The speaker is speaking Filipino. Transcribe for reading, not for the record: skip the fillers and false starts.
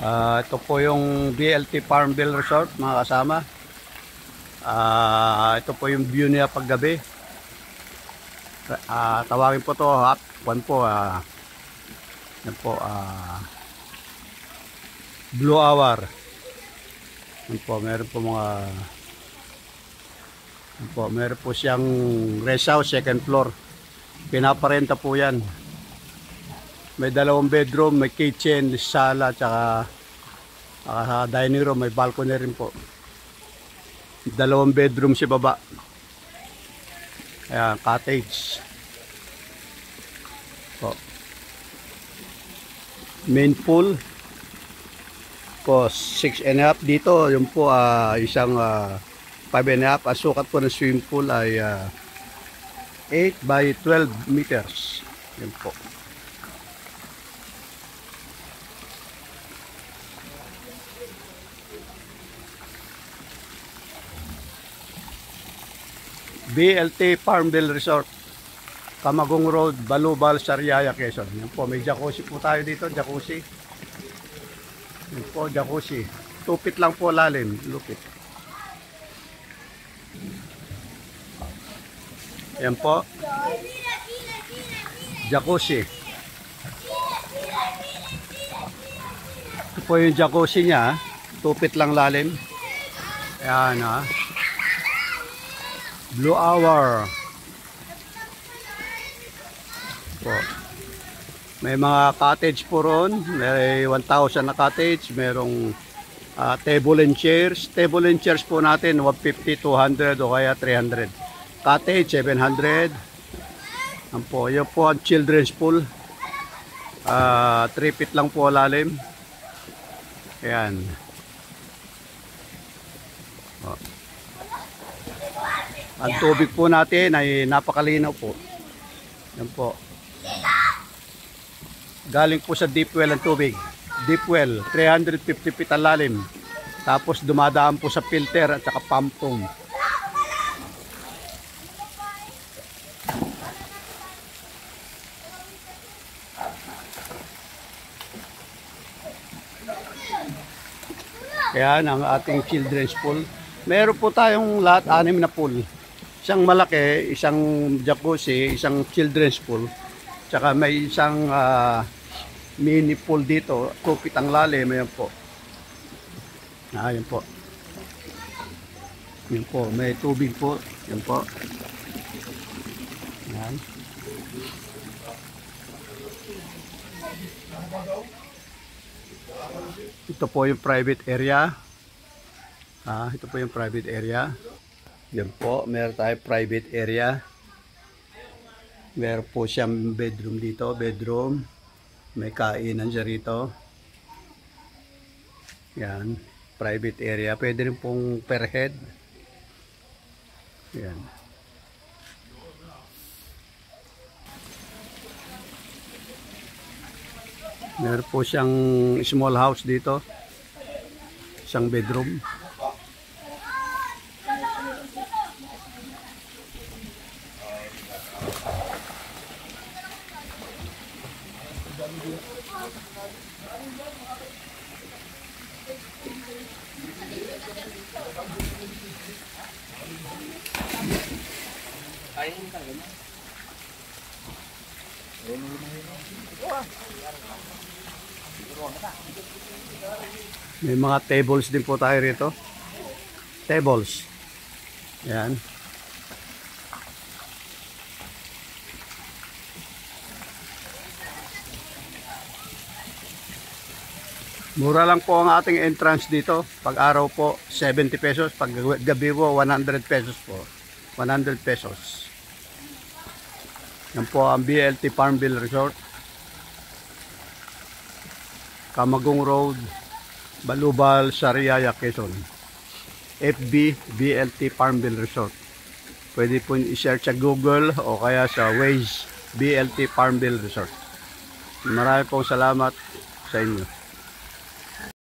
Ito po yung BLT Farmville Resort, mga kasama. Ito po yung view niya paggabi. Tawagin po to yan po, Blue Hour. Yan po, meron po siyang rest house, second floor. Pinaparenta po yan. May 2 bedroom, may kitchen, sala, tsaka dining room, may balcony rin po. 2 bedroom si baba. Ayan, cottage po. Main pool po 6.5 dito. Yung po isang 5.5. Ang sukat po ng swimming pool ay 8 by 12 meters. Yan po. BLT Farmville Resort, Camagong Road, Balubal, Sariaya, Quezon. Yan po, may jacuzzi po tayo dito, jacuzzi. Yan po, jacuzzi. 2 feet lang po lalim, lupit. Yan po. Jacuzzi. Ito po yung jacuzzi niya, 2 feet lang lalim. Ayan Blue Hour po. May mga cottage po ron. May 1,000 na cottage. Merong table and chairs. Table and chairs po natin 150, 200 o kaya 300. Cottage 700. Yan po. Yun po ang children's pool. 3 feet lang po lalim. Ayan. O. Ang tubig po natin ay napakalinaw po. Yan po. Galing po sa deep well ang tubig. Deep well, 350 feet ang lalim. Tapos dumadaan po sa filter at saka pumpong. Yan ang ating children's pool. Meron po tayong lahat 6 na pool. Isang malaki, isang jacuzzi, isang children's pool. Tsaka may isang mini pool dito. 2 feet ang lalim. Ayan po. Ayan po. Ayan po. May tubig po. Ayan po. Ayan. Ito po yung private area. Ito po yung private area. Yan po, meron tayo private area. Meron po siyang bedroom dito, bedroom. May kainan siya rito. Yan, private area. Pwede rin pong per head. Yan. Meron po siyang small house dito. Isang bedroom. May mga tables din po tayo rito. Tables. Yan. Mura lang po ang ating entrance dito. Pag araw po 70 pesos, pag gabi po 100 pesos po. 100 pesos. Yan po ang BLT Farmville Resort, Camagong Road, Balubal, Sariaya, Quezon. FB BLT Farmville Resort. Pwede po i-search sa Google o kaya sa Waze BLT Farmville Resort. Marami pong salamat sa inyo.